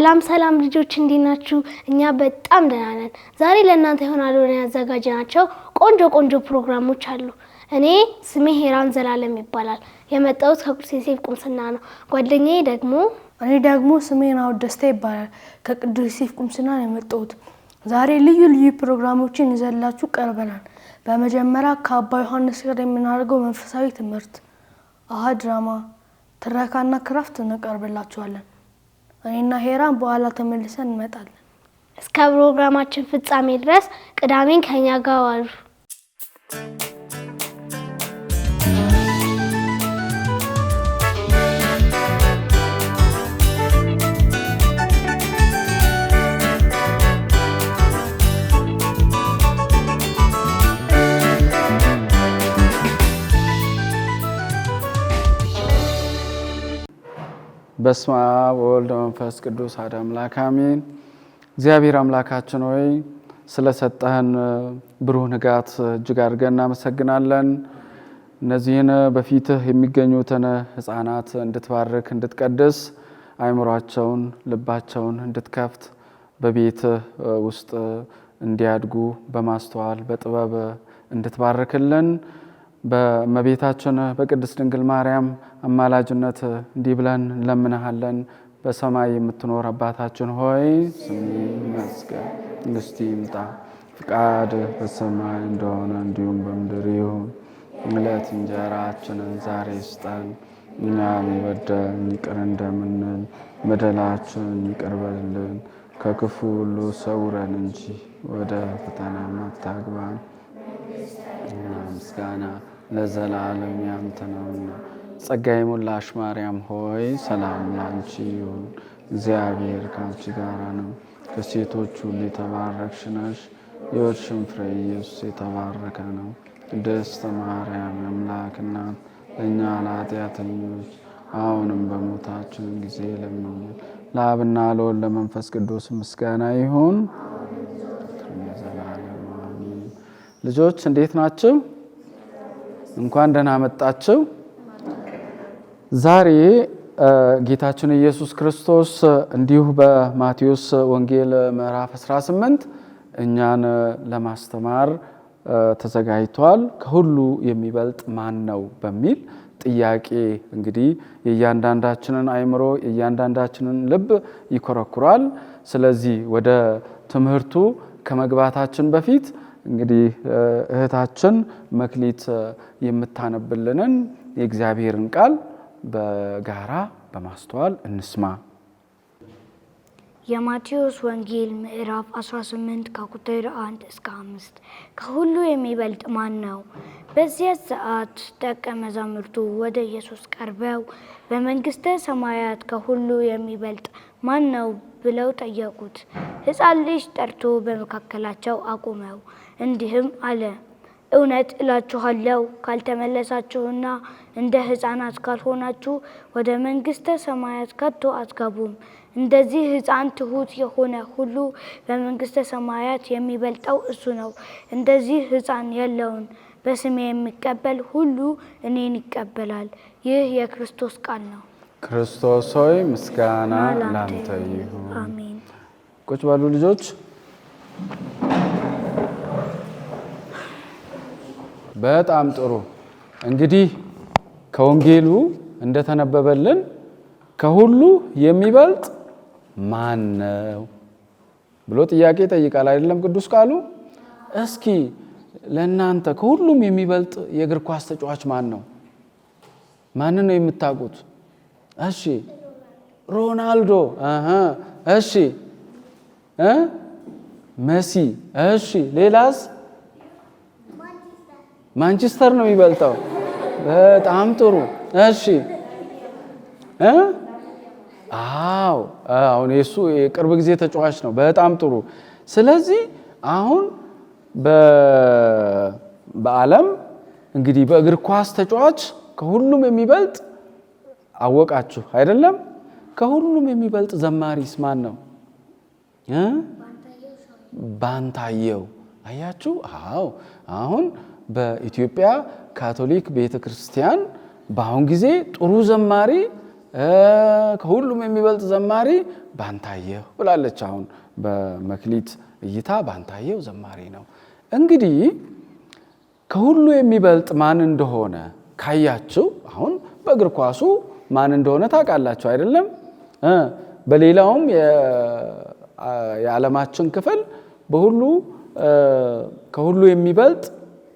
ሰላም ልጆች እንዴት ናችሁ? እኛ በጣም ደህና ነን። ዛሬ ለእናንተ ይሆናሉ ያዘጋጀናቸው ቆንጆ ፕሮግራሞች አሉ። እኔ ስሜ ሄራን ዘላለም ይባላል። የመጣሁት ከቅዱስ ዮሴፍ ቁምስና ነው። ጓደኛዬ ደግሞ ስሜ ናኦድ ደስታ ይባላል። ከቅዱስ ዮሴፍ ቁምስና ነው የመጣሁት። ዛሬ ልዩ ፕሮግራሞችን ይዘንላችሁ ቀርበናል። በመጀመሪያ ከአባ ዮሐንስ ጋር የምናደርገው መንፈሳዊ ትምህርት፣ አሃ ድራማ፣ ትረካና ክራፍት እንቀርብላችኋለን። እኔና ሄራን በኋላ ተመልሰን እንመጣለን። እስከ ፕሮግራማችን ፍጻሜ ድረስ ቅዳሜን ከኛ ጋር ዋሉ። በስመ አብ ወወልድ ወመንፈስ ቅዱስ አሐዱ አምላክ አሜን። እግዚአብሔር አምላካችን ሆይ ስለሰጠህን ብሩህ ንጋት እጅግ አድርገን እናመሰግናለን። እነዚህን በፊትህ የሚገኙትን ሕፃናት እንድትባርክ እንድትቀድስ፣ አእምሯቸውን ልባቸውን እንድትከፍት፣ በቤትህ ውስጥ እንዲያድጉ በማስተዋል በጥበብ እንድትባርክልን በእመቤታችን በቅድስት ድንግል ማርያም አማላጅነት እንዲህ ብለን እንለምንሃለን። በሰማይ የምትኖር አባታችን ሆይ ስምህ ይመስገን፣ መንግሥትህ ይምጣ፣ ፈቃድህ በሰማይ እንደሆነ እንዲሁም በምድር ይሁን። የዕለት እንጀራችንን ዛሬ ስጠን፣ እኛም የበደሉንን ይቅር እንደምንል በደላችንን ይቅር በልልን፣ ከክፉ ሁሉ ሰውረን እንጂ ወደ ፈተና አታግባን። ምስጋና ለዘላለም ያንተ ነውና። ጸጋ የሞላሽ ማርያም ሆይ ሰላም ላንቺ ይሁን፣ እግዚአብሔር ካንቺ ጋር ነው። ከሴቶች ሁሉ የተባረክሽ ነሽ፣ የሆድሽም ፍሬ ኢየሱስ የተባረከ ነው። ቅድስት ማርያም የአምላክ እናት ለእኛ ለኃጢአተኞች አሁንም በሞታችን ጊዜ ለምኝልን። ለአብና ለወልድ ለመንፈስ ቅዱስ ምስጋና ይሁን ለዘላለሙ አሜን። ልጆች እንዴት ናችሁ? እንኳን ደህና መጣችሁ። ዛሬ ጌታችን ኢየሱስ ክርስቶስ እንዲሁ በማቴዎስ ወንጌል ምዕራፍ 18 እኛን ለማስተማር ተዘጋጅቷል። ከሁሉ የሚበልጥ ማን ነው በሚል ጥያቄ እንግዲህ የእያንዳንዳችንን አእምሮ የእያንዳንዳችንን ልብ ይኮረኩራል። ስለዚህ ወደ ትምህርቱ ከመግባታችን በፊት እንግዲህ እህታችን መክሊት የምታነብልንን የእግዚአብሔርን ቃል በጋራ በማስተዋል እንስማ። የማቴዎስ ወንጌል ምዕራፍ 18 ከቁጥር 1 እስከ 5 ከሁሉ የሚበልጥ ማን ነው? በዚያ ሰዓት ደቀ መዛሙርቱ ወደ ኢየሱስ ቀርበው በመንግሥተ ሰማያት ከሁሉ የሚበልጥ ማን ነው ብለው ጠየቁት። ሕፃን ልጅ ጠርቶ በመካከላቸው አቁመው እንዲህም አለ፣ እውነት እላችኋለሁ ካልተመለሳችሁና እንደ ሕፃናት ካልሆናችሁ ወደ መንግሥተ ሰማያት ከቶ አትገቡም። እንደዚህ ሕፃን ትሑት የሆነ ሁሉ በመንግሥተ ሰማያት የሚበልጠው እሱ ነው። እንደዚህ ሕፃን ያለውን በስሜ የሚቀበል ሁሉ እኔን ይቀበላል። ይህ የክርስቶስ ቃል ነው። ክርስቶስ ሆይ ምስጋና ላንተ ይሁን። አሜን። ቁጭ በሉ ልጆች። በጣም ጥሩ። እንግዲህ ከወንጌሉ እንደተነበበልን ከሁሉ የሚበልጥ ማን ነው ብሎ ጥያቄ ይጠይቃል አይደለም ቅዱስ ቃሉ? እስኪ ለእናንተ ከሁሉም የሚበልጥ የእግር ኳስ ተጫዋች ማን ነው? ማንን ነው የምታውቁት? እሺ ሮናልዶ። እሺ መሲ። እሺ ሌላስ? ማንቸስተር ነው የሚበልጠው። በጣም ጥሩ። እሺ አሁን የሱ የቅርብ ጊዜ ተጫዋች ነው። በጣም ጥሩ። ስለዚህ አሁን በዓለም እንግዲህ በእግር ኳስ ተጫዋች ከሁሉም የሚበልጥ አወቃችሁ አይደለም? ከሁሉም የሚበልጥ ዘማሪስ ማን ነው? ባንታየው። አያችሁ? አዎ አሁን በኢትዮጵያ ካቶሊክ ቤተክርስቲያን በአሁን ጊዜ ጥሩ ዘማሪ ከሁሉም የሚበልጥ ዘማሪ ባንታየሁ ብላለች። አሁን በመክሊት እይታ ባንታየሁ ዘማሪ ነው። እንግዲህ ከሁሉ የሚበልጥ ማን እንደሆነ ካያችሁ አሁን በእግር ኳሱ ማን እንደሆነ ታውቃላችሁ አይደለም? በሌላውም የዓለማችን ክፍል በሁሉ ከሁሉ የሚበልጥ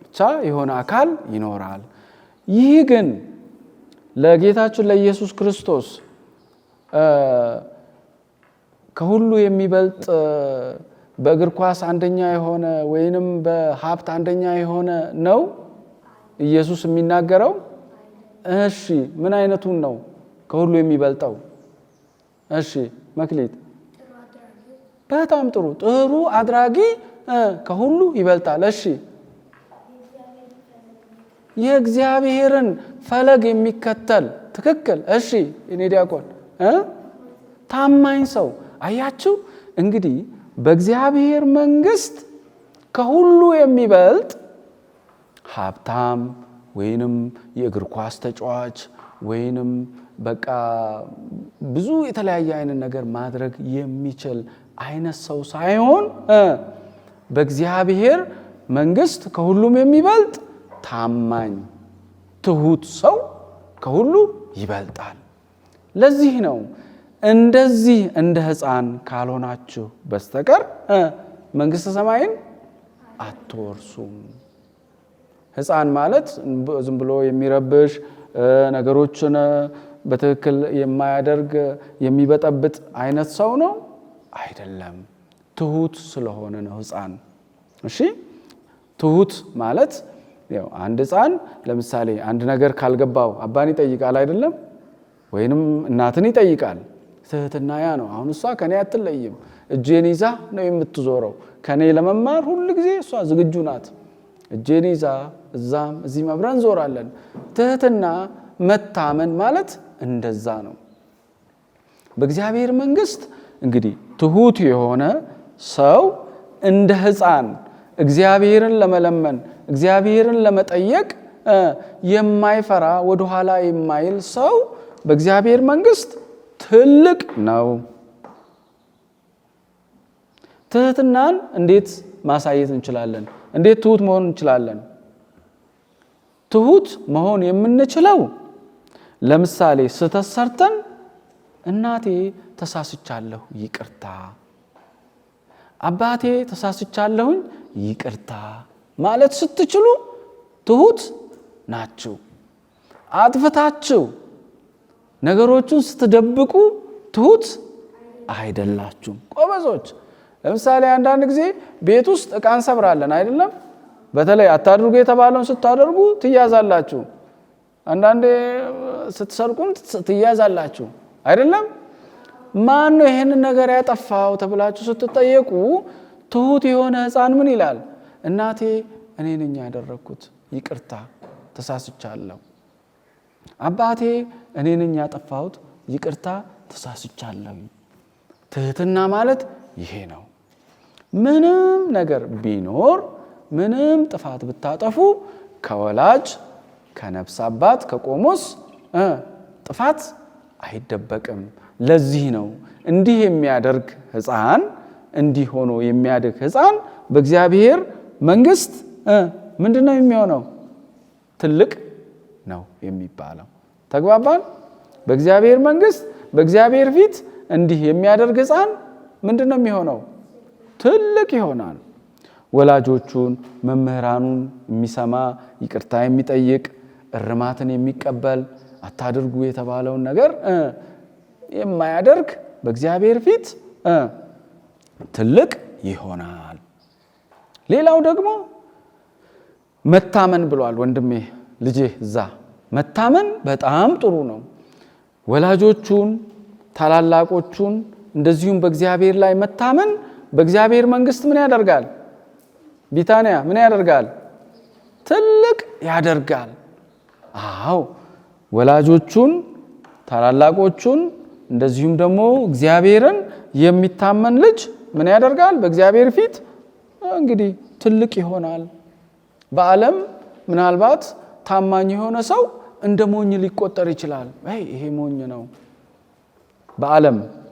ብቻ የሆነ አካል ይኖራል። ይህ ግን ለጌታችን ለኢየሱስ ክርስቶስ ከሁሉ የሚበልጥ በእግር ኳስ አንደኛ የሆነ ወይንም በሀብት አንደኛ የሆነ ነው ኢየሱስ የሚናገረው? እሺ ምን አይነቱን ነው ከሁሉ የሚበልጠው? እሺ መክሊት፣ በጣም ጥሩ አድራጊ ከሁሉ ይበልጣል። እሺ የእግዚአብሔርን ፈለግ የሚከተል ትክክል። እሺ እኔ ዲያቆን ታማኝ ሰው። አያችሁ እንግዲህ በእግዚአብሔር መንግስት ከሁሉ የሚበልጥ ሀብታም ወይንም የእግር ኳስ ተጫዋች ወይንም በቃ ብዙ የተለያየ አይነት ነገር ማድረግ የሚችል አይነት ሰው ሳይሆን በእግዚአብሔር መንግስት ከሁሉም የሚበልጥ ታማኝ ትሁት ሰው ከሁሉ ይበልጣል። ለዚህ ነው እንደዚህ እንደ ሕፃን ካልሆናችሁ በስተቀር መንግስተ ሰማይን አትወርሱም። ሕፃን ማለት ዝም ብሎ የሚረብሽ ነገሮችን በትክክል የማያደርግ የሚበጠብጥ አይነት ሰው ነው አይደለም። ትሁት ስለሆነ ነው ሕፃን። እሺ ትሁት ማለት ያው አንድ ሕፃን ለምሳሌ አንድ ነገር ካልገባው አባን ይጠይቃል አይደለም? ወይንም እናትን ይጠይቃል። ትህትና ያ ነው። አሁን እሷ ከኔ አትለይም፣ እጄን ይዛ ነው የምትዞረው። ከኔ ለመማር ሁሉ ጊዜ እሷ ዝግጁ ናት። እጄን ይዛ እዛም እዚህም አብረን እንዞራለን። ትህትና መታመን ማለት እንደዛ ነው። በእግዚአብሔር መንግስት እንግዲህ ትሁት የሆነ ሰው እንደ ሕፃን እግዚአብሔርን ለመለመን እግዚአብሔርን ለመጠየቅ የማይፈራ ወደኋላ የማይል ሰው በእግዚአብሔር መንግስት ትልቅ ነው። ትህትናን እንዴት ማሳየት እንችላለን? እንዴት ትሁት መሆን እንችላለን? ትሁት መሆን የምንችለው ለምሳሌ ስህተት ሰርተን እናቴ ተሳስቻለሁ ይቅርታ፣ አባቴ ተሳስቻለሁኝ ይቅርታ ማለት ስትችሉ ትሁት ናችሁ። አጥፍታችሁ ነገሮቹን ስትደብቁ ትሁት አይደላችሁም። ጎበዞች። ለምሳሌ አንዳንድ ጊዜ ቤት ውስጥ ዕቃ እንሰብራለን አይደለም? በተለይ አታድርጉ የተባለውን ስታደርጉ ትያዛላችሁ። አንዳንዴ ስትሰርቁም ትያዛላችሁ አይደለም? ማን ነው ይሄንን ነገር ያጠፋው ተብላችሁ ስትጠየቁ ትሁት የሆነ ሕፃን ምን ይላል? እናቴ እኔ ነኝ ያደረኩት ይቅርታ ተሳስቻለሁ። አባቴ እኔ ነኝ ያጠፋሁት ይቅርታ ተሳስቻለሁ። ትህትና ማለት ይሄ ነው። ምንም ነገር ቢኖር ምንም ጥፋት ብታጠፉ ከወላጅ ከነፍስ አባት ከቆሞስ ጥፋት አይደበቅም። ለዚህ ነው እንዲህ የሚያደርግ ሕፃን እንዲህ ሆኖ የሚያድግ ሕፃን በእግዚአብሔር መንግስት ምንድነው የሚሆነው? ትልቅ ነው የሚባለው። ተግባባን? በእግዚአብሔር መንግስት በእግዚአብሔር ፊት እንዲህ የሚያደርግ ሕፃን ምንድነው የሚሆነው? ትልቅ ይሆናል። ወላጆቹን መምህራኑን የሚሰማ ይቅርታ የሚጠይቅ እርማትን የሚቀበል አታድርጉ የተባለውን ነገር የማያደርግ በእግዚአብሔር ፊት ትልቅ ይሆናል። ሌላው ደግሞ መታመን ብሏል ወንድሜ ልጄ እዛ። መታመን በጣም ጥሩ ነው። ወላጆቹን ታላላቆቹን እንደዚሁም በእግዚአብሔር ላይ መታመን በእግዚአብሔር መንግስት ምን ያደርጋል? ቢታንያ ምን ያደርጋል? ትልቅ ያደርጋል። አዎ ወላጆቹን ታላላቆቹን እንደዚሁም ደግሞ እግዚአብሔርን የሚታመን ልጅ ምን ያደርጋል? በእግዚአብሔር ፊት እንግዲህ ትልቅ ይሆናል። በዓለም ምናልባት ታማኝ የሆነ ሰው እንደ ሞኝ ሊቆጠር ይችላል። ይሄ ሞኝ ነው።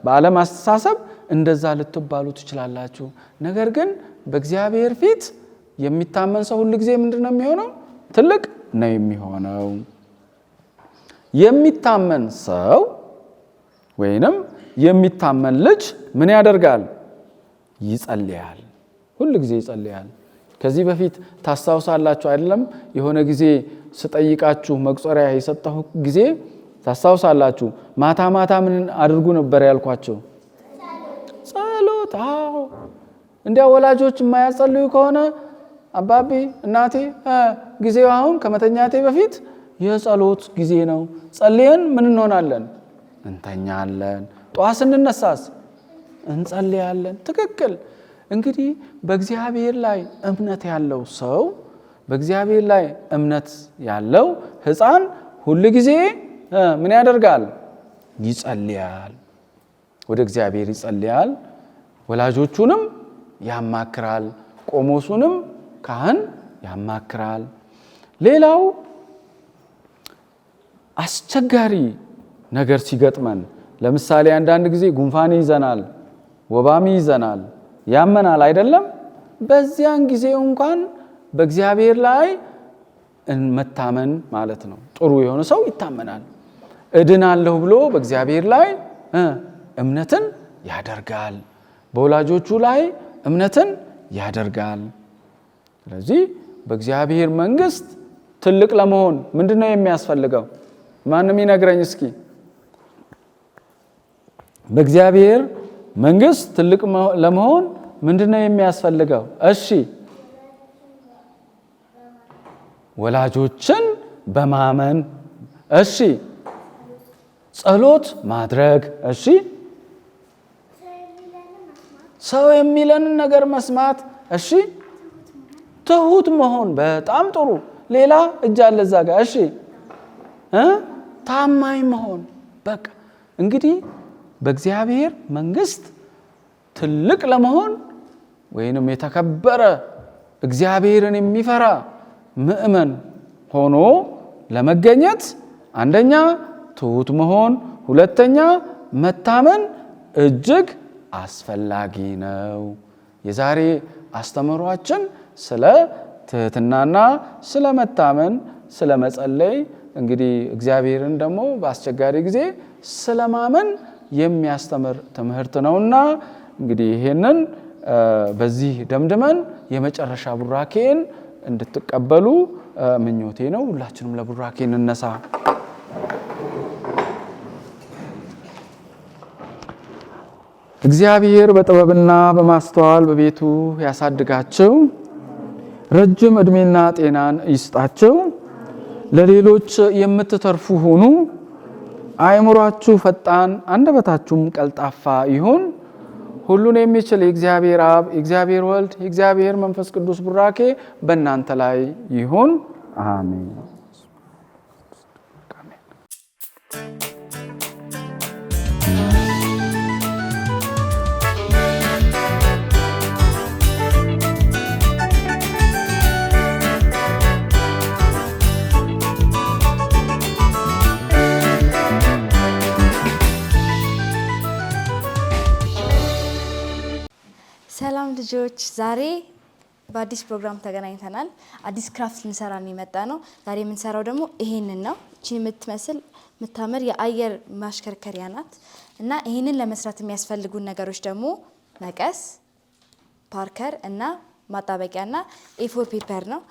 በዓለም አስተሳሰብ እንደዛ ልትባሉ ትችላላችሁ። ነገር ግን በእግዚአብሔር ፊት የሚታመን ሰው ሁሉ ጊዜ ምንድነው የሚሆነው? ትልቅ ነው የሚሆነው። የሚታመን ሰው ወይንም የሚታመን ልጅ ምን ያደርጋል? ይጸልያል። ሁሉ ጊዜ ይጸልያል። ከዚህ በፊት ታስታውሳላችሁ አይደለም? የሆነ ጊዜ ስጠይቃችሁ መቁጠሪያ የሰጠሁ ጊዜ ታስታውሳላችሁ። ማታ ማታ ምን አድርጉ ነበር ያልኳችሁ? ጸሎት። አዎ፣ እንዲያ ወላጆች የማያጸልዩ ከሆነ አባቢ እናቴ ጊዜው አሁን ከመተኛቴ በፊት የጸሎት ጊዜ ነው። ጸልየን ምን እንሆናለን? እንተኛለን። ጠዋት ስንነሳስ እንጸልያለን። ትክክል። እንግዲህ በእግዚአብሔር ላይ እምነት ያለው ሰው በእግዚአብሔር ላይ እምነት ያለው ሕፃን ሁሉ ጊዜ ምን ያደርጋል? ይጸልያል። ወደ እግዚአብሔር ይጸልያል። ወላጆቹንም ያማክራል። ቆሞሱንም ካህን ያማክራል። ሌላው አስቸጋሪ ነገር ሲገጥመን ለምሳሌ አንዳንድ ጊዜ ጉንፋን ይዘናል፣ ወባም ይዘናል፣ ያመናል አይደለም? በዚያን ጊዜ እንኳን በእግዚአብሔር ላይ መታመን ማለት ነው። ጥሩ የሆነ ሰው ይታመናል። እድናለሁ ብሎ በእግዚአብሔር ላይ እምነትን ያደርጋል። በወላጆቹ ላይ እምነትን ያደርጋል። ስለዚህ በእግዚአብሔር መንግስት ትልቅ ለመሆን ምንድነው የሚያስፈልገው? ማንም ይነግረኝ እስኪ። በእግዚአብሔር መንግስት ትልቅ ለመሆን ምንድነው የሚያስፈልገው? እሺ፣ ወላጆችን በማመን እሺ፣ ጸሎት ማድረግ እሺ፣ ሰው የሚለንን ነገር መስማት እሺ፣ ትሁት መሆን በጣም ጥሩ። ሌላ እጅ አለ እዛ ጋር እሺ፣ ታማኝ መሆን። በቃ እንግዲህ በእግዚአብሔር መንግስት ትልቅ ለመሆን ወይንም የተከበረ እግዚአብሔርን የሚፈራ ምእመን ሆኖ ለመገኘት አንደኛ ትሁት መሆን፣ ሁለተኛ መታመን እጅግ አስፈላጊ ነው። የዛሬ አስተምሯችን ስለ ትህትናና ስለ መታመን፣ ስለ መጸለይ እንግዲህ እግዚአብሔርን ደግሞ በአስቸጋሪ ጊዜ ስለማመን የሚያስተምር ትምህርት ነውና እንግዲህ ይሄንን በዚህ ደምድመን የመጨረሻ ቡራኬን እንድትቀበሉ ምኞቴ ነው። ሁላችንም ለቡራኬ እንነሳ። እግዚአብሔር በጥበብና በማስተዋል በቤቱ ያሳድጋቸው፣ ረጅም ዕድሜና ጤናን ይስጣቸው። ለሌሎች የምትተርፉ ሁኑ። አእምሯችሁ ፈጣን፣ አንደበታችሁም ቀልጣፋ ይሁን። ሁሉን የሚችል የእግዚአብሔር አብ፣ የእግዚአብሔር ወልድ፣ የእግዚአብሔር መንፈስ ቅዱስ ቡራኬ በእናንተ ላይ ይሁን። አሜን። ሰላም ልጆች፣ ዛሬ በአዲስ ፕሮግራም ተገናኝተናል። አዲስ ክራፍት ልንሰራ ነው የመጣ ነው። ዛሬ የምንሰራው ደግሞ ይሄንን ነው። እቺ የምትመስል የምታምር የአየር ማሽከርከሪያ ናት እና ይሄንን ለመስራት የሚያስፈልጉን ነገሮች ደግሞ መቀስ፣ ፓርከር እና ማጣበቂያና ኤፎር ፔፐር ነው።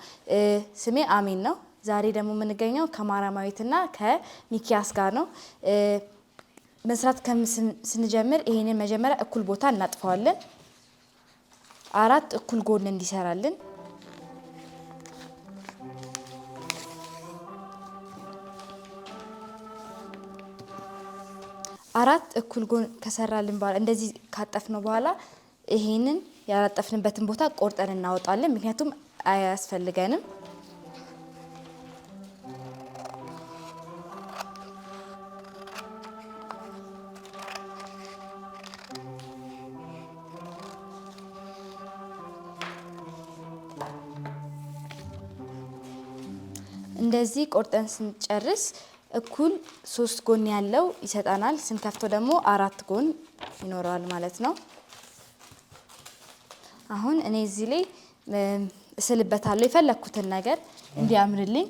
ስሜ አሜን ነው። ዛሬ ደግሞ የምንገኘው ከማራማዊትና ከሚኪያስ ጋር ነው። መስራት ስንጀምር ይሄንን መጀመሪያ እኩል ቦታ እናጥፈዋለን። 4 እኩል ጎን እንዲሰራልን እኩል ጎን ከሰራልን በኋላ እንደዚህ ካጠፍነው በኋላ ይሄንን ያላጠፍንበትን ቦታ ቆርጠን እናወጣለን። ምክንያቱም አያስፈልገንም። እንደዚህ ቆርጠን ስንጨርስ እኩል 3 ጎን ያለው ይሰጣናል። ስንከፍተው ደግሞ 4 ጎን ይኖረዋል ማለት ነው። አሁን እኔ እዚህ ላይ እስልበታለሁ የፈለኩትን ነገር እንዲያምርልኝ።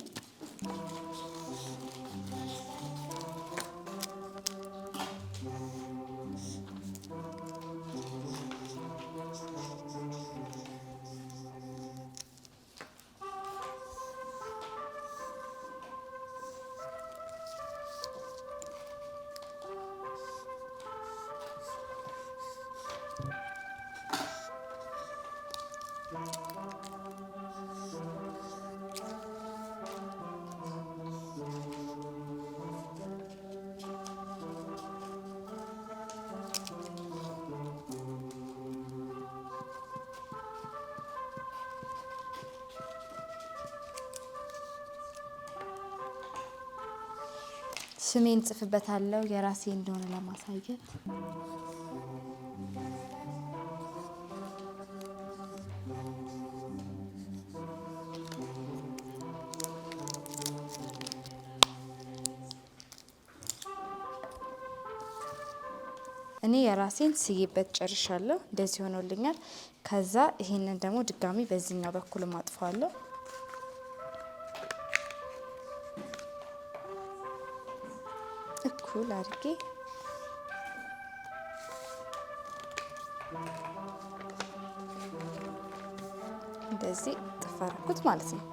ስሜን ጽፍበታለሁ የራሴ እንደሆነ ለማሳየት። እኔ የራሴን ስይበት ጨርሻለሁ። እንደዚህ ሆኖልኛል። ከዛ ይሄንን ደግሞ ድጋሚ በዚህኛው በኩል ማጥፋለሁ። እኩል አድርጌ እንደዚህ ጥፋርኩት ማለት ነው።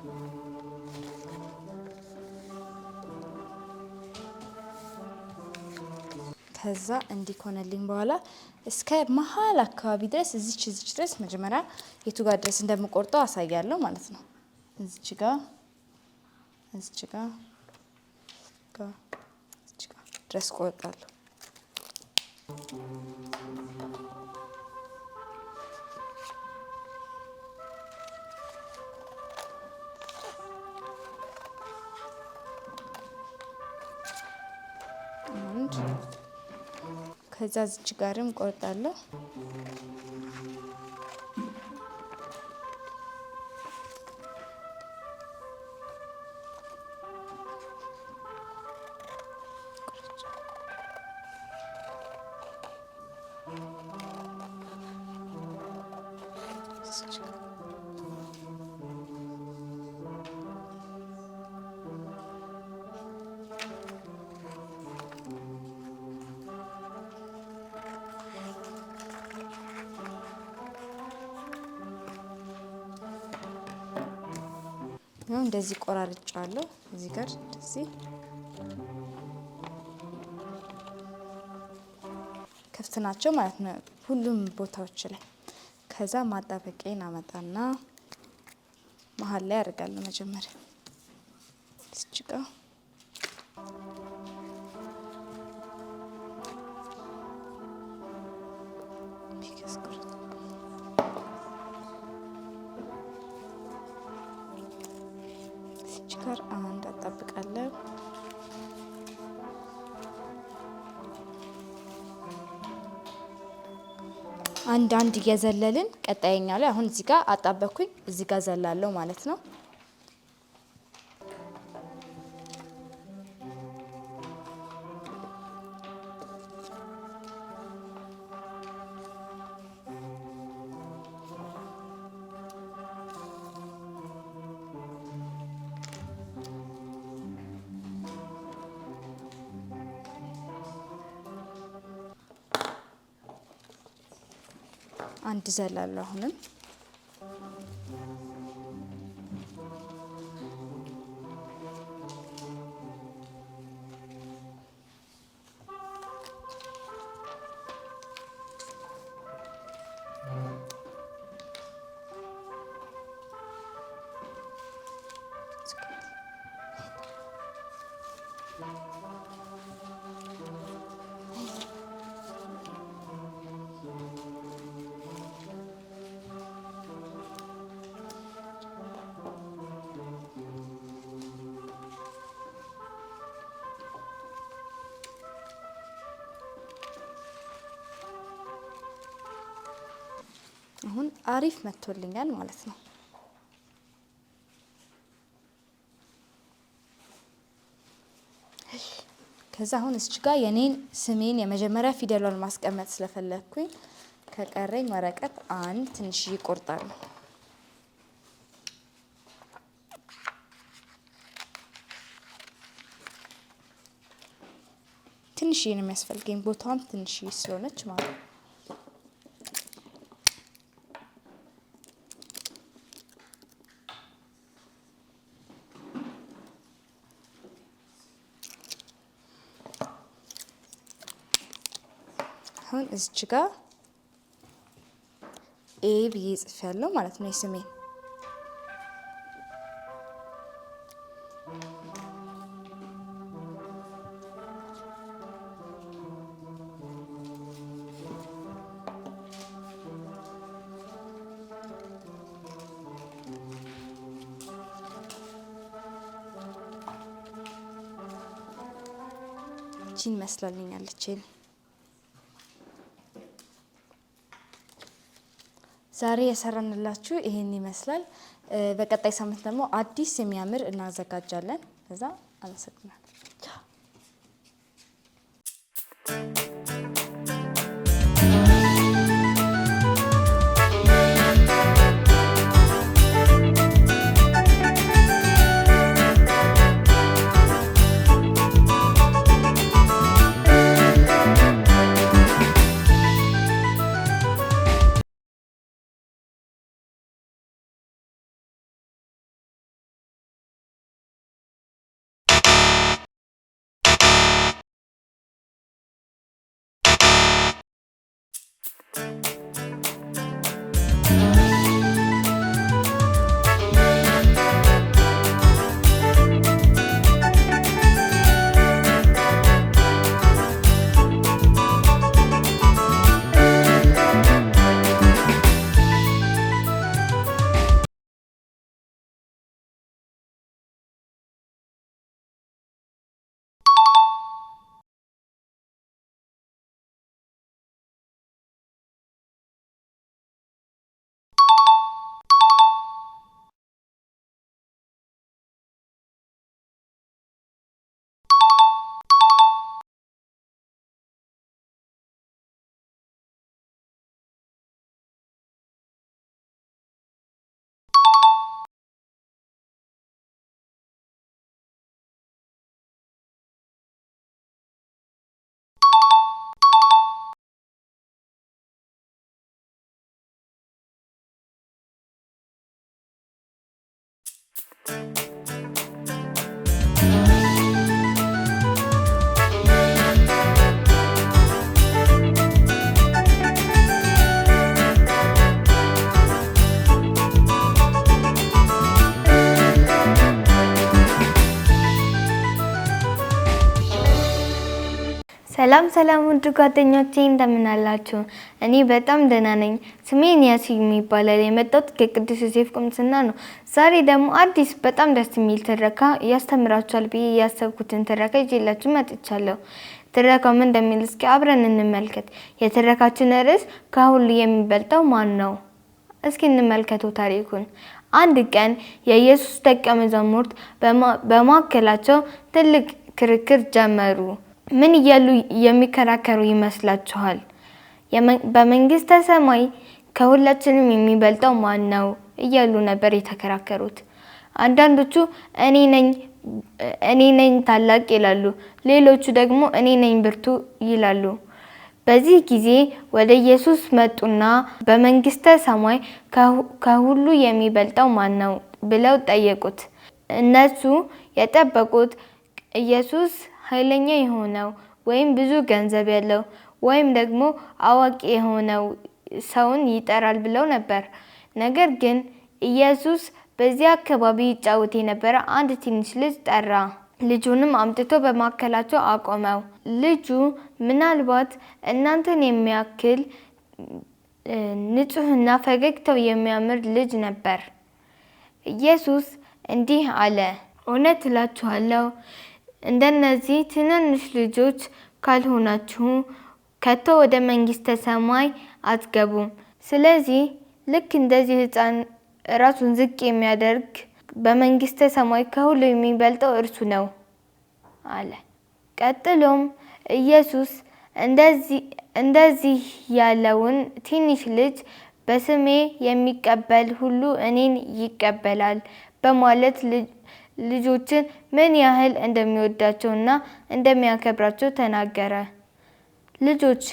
ከዛ እንዲኮነልኝ በኋላ እስከ መሀል አካባቢ ድረስ እዚች ድረስ መጀመሪያ የቱ ጋር ድረስ እንደምቆርጠው አሳያለሁ ማለት ነው። እዚች ጋር ድረስ ቆርጣለሁ። ከዛ እዚች ጋርም ቆርጣለሁ። ነው እንደዚህ ቆራርጫለሁ። እዚህ ጋር እንደዚህ ክፍት ናቸው ማለት ነው ሁሉም ቦታዎች ላይ። ከዛ ማጣበቂያን አመጣና መሀል ላይ አደርጋለሁ። መጀመሪያ እዚህ ጋር ጋር አንድ አጣብቃለሁ። አንድ እየዘለልን ቀጣይኛው ላይ አሁን እዚህ ጋር አጣበኩኝ፣ እዚህ ጋር ዘላለሁ ማለት ነው። አንድ ዘላለሁ አሁንም አሁን አሪፍ መጥቶልኛል ማለት ነው። ከዛ አሁን እዚህ ጋር የኔን ስሜን የመጀመሪያ ፊደሏን ማስቀመጥ ስለፈለኩኝ ከቀረኝ ወረቀት አንድ ትንሽ ይቆርጣል። ትንሽ ነው የሚያስፈልገኝ፣ ቦታዋም ትንሽ ስለሆነች ማለት ነው። አሁን እዚህ ጋር ኤ ብዬ ጽፌያለሁ ማለት ነው የስሜን። እቺን መስላልኛለች። ዛሬ የሰራንላችሁ ይሄን ይመስላል። በቀጣይ ሳምንት ደግሞ አዲስ የሚያምር እናዘጋጃለን። ከዛ አመሰግናለሁ። ሰላም ሰላም ውድ ጓደኞቼ እንደምን አላችሁ? እኔ በጣም ደህና ነኝ። ስሜ ያሲን ይባላል። የመጣሁት ከቅዱስ ዮሴፍ ቁምስና ነው። ዛሬ ደግሞ አዲስ በጣም ደስ የሚል ትረካ ያስተምራችኋል ብዬ ያሰብኩትን ትረካ ይዤላችሁ መጥቻለሁ። ትረካው ምን እንደሚል እስኪ አብረን እንመልከት። የትረካችን ርዕስ ከሁሉ የሚበልጠው ማን ነው? እስኪ እንመልከተው ታሪኩን። አንድ ቀን የኢየሱስ ደቀ መዛሙርት በማዕከላቸው ትልቅ ክርክር ጀመሩ። ምን እያሉ የሚከራከሩ ይመስላችኋል? በመንግስተ ሰማይ ከሁላችንም የሚበልጠው ማን ነው እያሉ ነበር የተከራከሩት። አንዳንዶቹ እኔ ነኝ ታላቅ ይላሉ፣ ሌሎቹ ደግሞ እኔ ነኝ ብርቱ ይላሉ። በዚህ ጊዜ ወደ ኢየሱስ መጡና በመንግስተ ሰማይ ከሁሉ የሚበልጠው ማን ነው ብለው ጠየቁት። እነሱ የጠበቁት ኢየሱስ ኃይለኛ የሆነው ወይም ብዙ ገንዘብ ያለው ወይም ደግሞ አዋቂ የሆነው ሰውን ይጠራል ብለው ነበር። ነገር ግን ኢየሱስ በዚያ አካባቢ ይጫወት የነበረ አንድ ትንሽ ልጅ ጠራ። ልጁንም አምጥቶ በማዕከላቸው አቆመው። ልጁ ምናልባት እናንተን የሚያክል ንጹሕና ፈገግታው የሚያምር ልጅ ነበር። ኢየሱስ እንዲህ አለ፣ እውነት እላችኋለሁ እንደነዚህ ትንንሽ ልጆች ካልሆናችሁ ከቶ ወደ መንግስተ ሰማይ አትገቡም። ስለዚህ ልክ እንደዚህ ሕፃን ራሱን ዝቅ የሚያደርግ በመንግስተ ሰማይ ከሁሉ የሚበልጠው እርሱ ነው አለ። ቀጥሎም ኢየሱስ እንደዚህ ያለውን ትንሽ ልጅ በስሜ የሚቀበል ሁሉ እኔን ይቀበላል በማለት ልጆችን ምን ያህል እንደሚወዳቸውና እንደሚያከብራቸው ተናገረ። ልጆች፣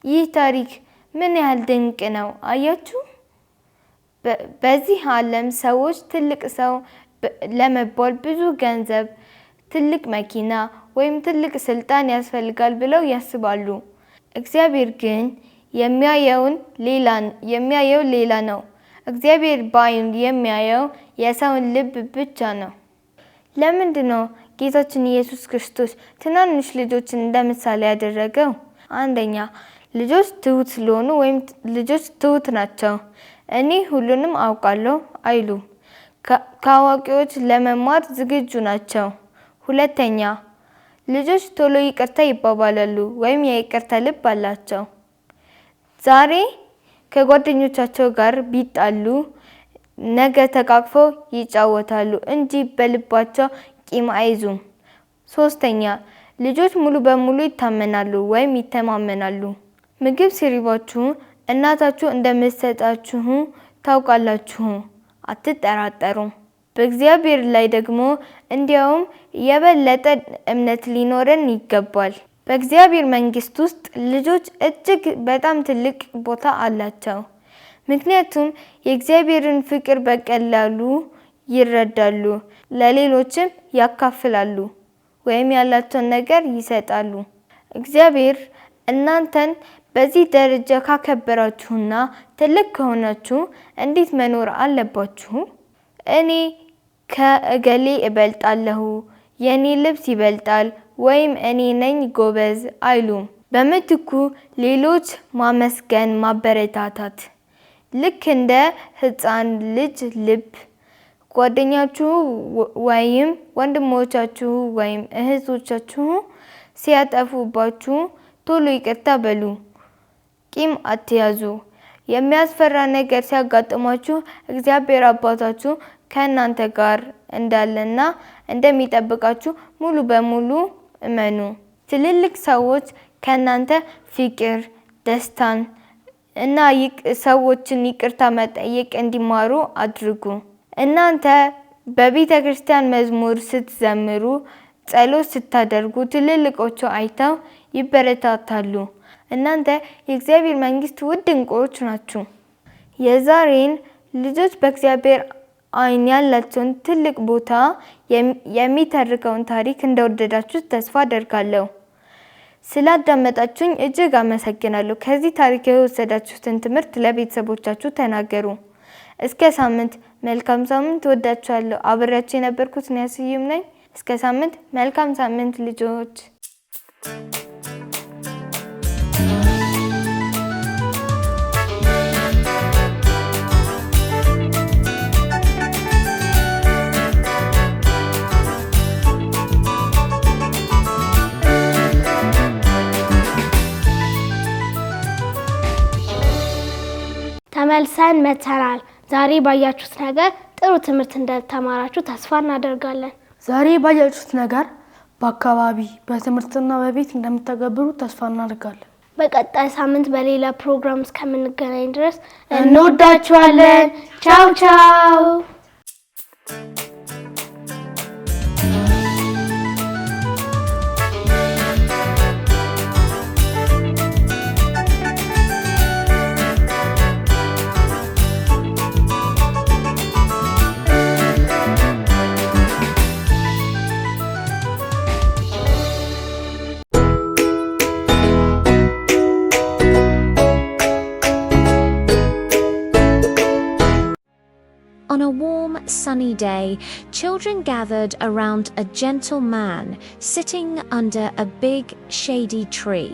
ይህ ታሪክ ምን ያህል ድንቅ ነው! አያችሁ? በዚህ ዓለም ሰዎች ትልቅ ሰው ለመባል ብዙ ገንዘብ፣ ትልቅ መኪና ወይም ትልቅ ስልጣን ያስፈልጋል ብለው ያስባሉ። እግዚአብሔር ግን የሚያየው ሌላ ነው። እግዚአብሔር በዓይኑ የሚያየው የሰውን ልብ ብቻ ነው። ለምንድን ነው ጌታችን ኢየሱስ ክርስቶስ ትናንሽ ልጆችን እንደ ምሳሌ ያደረገው? አንደኛ፣ ልጆች ትሁት ስለሆኑ ወይም ልጆች ትሁት ናቸው። እኔ ሁሉንም አውቃለሁ አይሉም። ከአዋቂዎች ለመማር ዝግጁ ናቸው። ሁለተኛ፣ ልጆች ቶሎ ይቅርታ ይባባላሉ ወይም የይቅርታ ልብ አላቸው። ዛሬ ከጓደኞቻቸው ጋር ቢጣሉ ነገ ተቃቅፈው ይጫወታሉ እንጂ በልባቸው ቂም አይዙም። ሶስተኛ፣ ልጆች ሙሉ በሙሉ ይታመናሉ ወይም ይተማመናሉ። ምግብ ሲርባችሁ እናታችሁ እንደምትሰጣችሁ ታውቃላችሁ፣ አትጠራጠሩም። በእግዚአብሔር ላይ ደግሞ እንዲያውም የበለጠ እምነት ሊኖረን ይገባል። በእግዚአብሔር መንግሥት ውስጥ ልጆች እጅግ በጣም ትልቅ ቦታ አላቸው። ምክንያቱም የእግዚአብሔርን ፍቅር በቀላሉ ይረዳሉ፣ ለሌሎችም ያካፍላሉ ወይም ያላቸውን ነገር ይሰጣሉ። እግዚአብሔር እናንተን በዚህ ደረጃ ካከበራችሁና ትልቅ ከሆናችሁ እንዴት መኖር አለባችሁ? እኔ ከእገሌ እበልጣለሁ፣ የኔ ልብስ ይበልጣል ወይም እኔ ነኝ ጎበዝ አይሉም። በምትኩ ሌሎች ማመስገን፣ ማበረታታት። ልክ እንደ ሕፃን ልጅ ልብ ጓደኛችሁ ወይም ወንድሞቻችሁ ወይም እህቶቻችሁ ሲያጠፉባችሁ ቶሎ ይቅርታ በሉ። ቂም አትያዙ። የሚያስፈራ ነገር ሲያጋጥማችሁ እግዚአብሔር አባታችሁ ከእናንተ ጋር እንዳለና እንደሚጠብቃችሁ ሙሉ በሙሉ እመኑ። ትልልቅ ሰዎች ከእናንተ ፍቅር፣ ደስታን እና ሰዎችን ይቅርታ መጠየቅ እንዲማሩ አድርጉ። እናንተ በቤተ ክርስቲያን መዝሙር ስትዘምሩ፣ ጸሎት ስታደርጉ ትልልቆቹ አይተው ይበረታታሉ። እናንተ የእግዚአብሔር መንግሥት ውድ ዕንቁዎች ናችሁ። የዛሬን ልጆች በእግዚአብሔር ዓይን ያላቸውን ትልቅ ቦታ የሚተርከውን ታሪክ እንደወደዳችሁ ተስፋ አደርጋለሁ። ስላዳመጣችሁኝ እጅግ አመሰግናለሁ። ከዚህ ታሪክ የወሰዳችሁትን ትምህርት ለቤተሰቦቻችሁ ተናገሩ። እስከ ሳምንት፣ መልካም ሳምንት። ወዳችኋለሁ። አብሬያችሁ የነበርኩት ስዩም ነኝ። እስከ ሳምንት፣ መልካም ሳምንት ልጆች። ተመልሰን መተናል። ዛሬ ባያችሁት ነገር ጥሩ ትምህርት እንደተማራችሁ ተስፋ እናደርጋለን። ዛሬ ባያችሁት ነገር በአካባቢ በትምህርትና በቤት እንደምትተገብሩ ተስፋ እናደርጋለን። በቀጣይ ሳምንት በሌላ ፕሮግራም እስከምንገናኝ ድረስ እንወዳችኋለን። ቻው ቻው። On a warm, sunny day, children gathered around a gentle man sitting under a big, shady tree.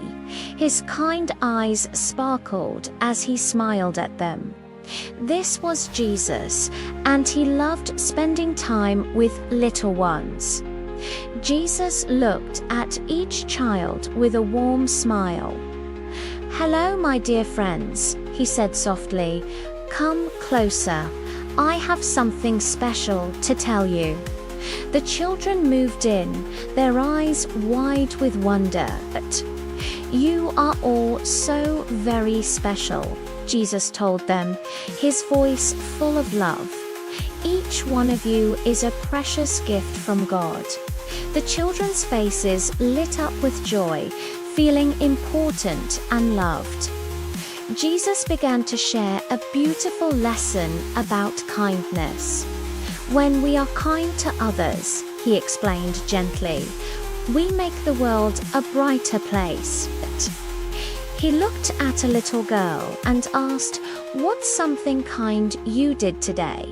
His kind eyes sparkled as he smiled at them. This was Jesus, and he loved spending time with little ones. Jesus looked at each child with a warm smile. "Hello, my dear friends," he said softly. "Come closer. I have something special to tell you." The children moved in, their eyes wide with wonder. "You are all so very special," Jesus told them, his voice full of love. "Each one of you is a precious gift from God." The children's faces lit up with joy, feeling important and loved. Jesus began to share a beautiful lesson about kindness. "When we are kind to others," he explained gently, "we make the world a brighter place." He looked at a little girl and asked, "What's something kind you did today?"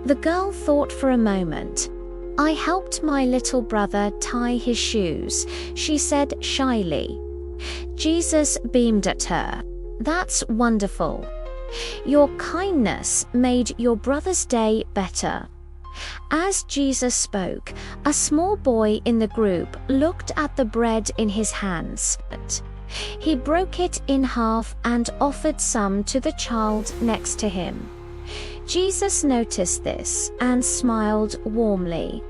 The girl thought for a moment. "I helped my little brother tie his shoes," she said shyly. Jesus beamed at her. "That's wonderful. Your kindness made your brother's day better." As Jesus spoke, a small boy in the group looked at the bread in his hands. He broke it in half and offered some to the child next to him. Jesus noticed this and smiled warmly.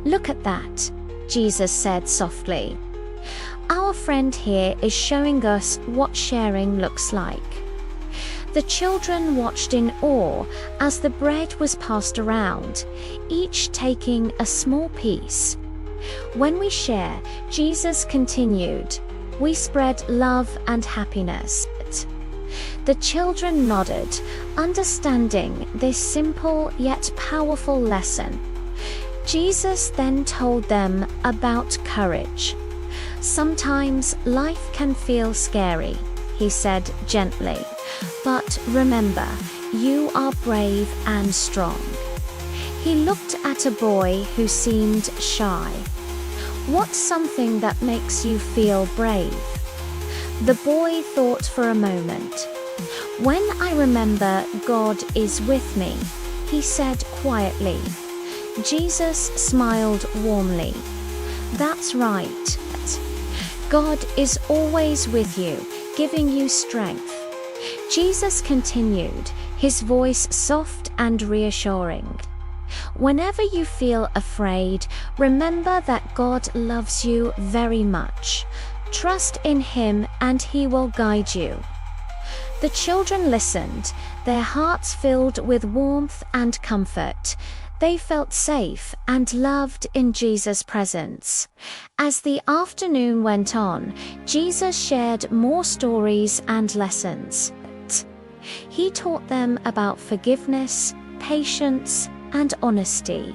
"Look at that," Jesus said softly. "Our friend here is showing us what sharing looks like." The children watched in awe as the bread was passed around, each taking a small piece. "When we share," Jesus continued, "we spread love and happiness." The children nodded, understanding this simple yet powerful lesson. Jesus then told them about courage. "Sometimes life can feel scary," he said gently, "but remember, you are brave and strong." He looked at a boy who seemed shy. "What's something that makes you feel brave?" The boy thought for a moment. "When I remember God is with me," he said quietly. Jesus smiled warmly. "That's right. God is always with you, giving you strength." Jesus continued, his voice soft and reassuring. "Whenever you feel afraid, remember that God loves you very much. Trust in Him and He will guide you." The children listened, their hearts filled with warmth and comfort. They felt safe and loved in Jesus' presence. As the afternoon went on, Jesus shared more stories and lessons. He taught them about forgiveness, patience, and honesty.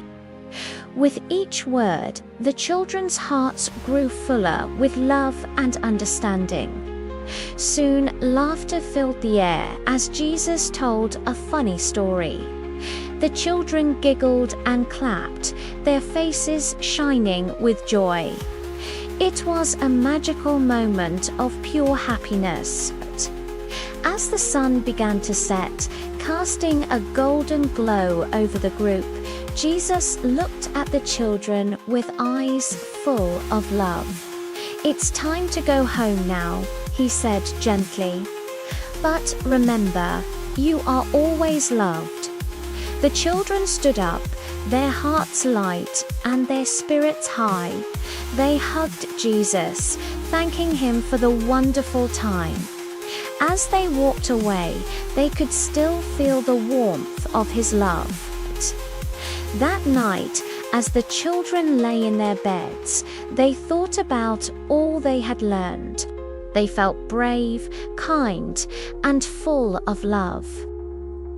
With each word, the children's hearts grew fuller with love and understanding. Soon, laughter filled the air as Jesus told a funny story. The children giggled and clapped, their faces shining with joy. It was a magical moment of pure happiness. As the sun began to set, casting a golden glow over the group, Jesus looked at the children with eyes full of love. "It's time to go home now," he said gently. "But remember, you are always loved." The children stood up, their hearts light and their spirits high. They hugged Jesus, thanking him for the wonderful time. As they walked away, they could still feel the warmth of his love. That night, as the children lay in their beds, they thought about all they had learned. They felt brave, kind, and full of love.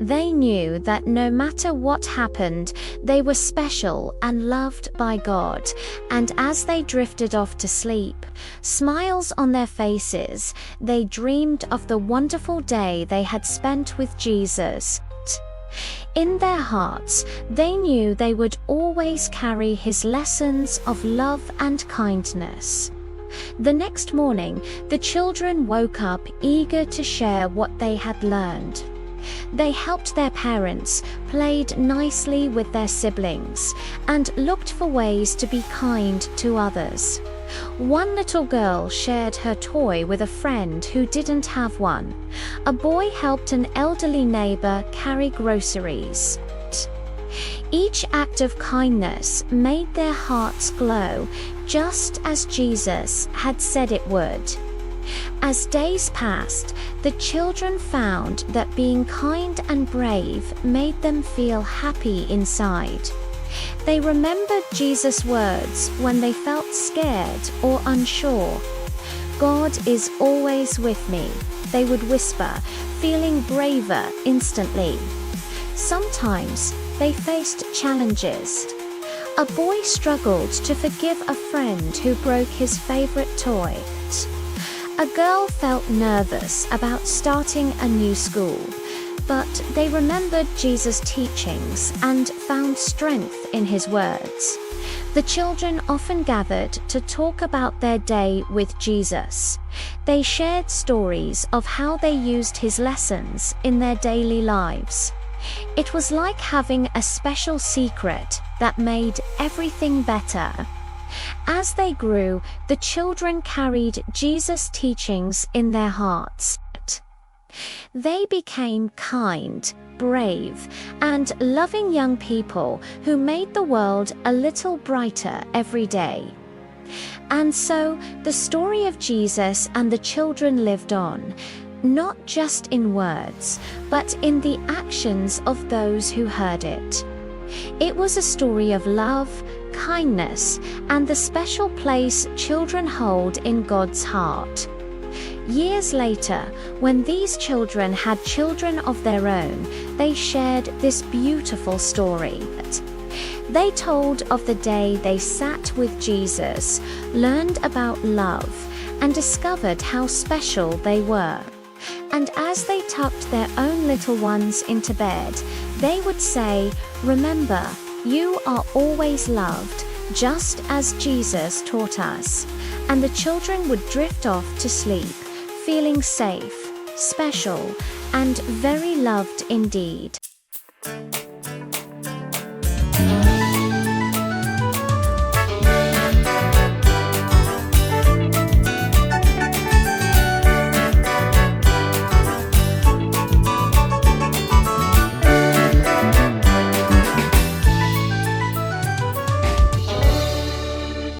They knew that no matter what happened, they were special and loved by God, and as they drifted off to sleep, smiles on their faces, they dreamed of the wonderful day they had spent with Jesus. In their hearts, they knew they would always carry his lessons of love and kindness. The next morning, the children woke up eager to share what they had learned. They helped their parents, played nicely with their siblings, and looked for ways to be kind to others. One little girl shared her toy with a friend who didn't have one. A boy helped an elderly neighbor carry groceries. Each act of kindness made their hearts glow, just as Jesus had said it would. As days passed, the children found that being kind and brave made them feel happy inside. They remembered Jesus' words when they felt scared or unsure. "God is always with me," they would whisper, feeling braver instantly. Sometimes they faced challenges. A boy struggled to forgive a friend who broke his favorite toy. A girl felt nervous about starting a new school, but they remembered Jesus' teachings and found strength in his words. The children often gathered to talk about their day with Jesus. They shared stories of how they used his lessons in their daily lives. It was like having a special secret that made everything better. As they grew, the children carried Jesus' teachings in their hearts. They became kind, brave, and loving young people who made the world a little brighter every day. And so, the story of Jesus and the children lived on, not just in words, but in the actions of those who heard it. It was a story of love, kindness, and the special place children hold in God's heart. Years later, when these children had children of their own, they shared this beautiful story. They told of the day they sat with Jesus, learned about love, and discovered how special they were. And as they tucked their own little ones into bed, they would say, "Remember, you are always loved, just as Jesus taught us." And the children would drift off to sleep, feeling safe, special, and very loved indeed.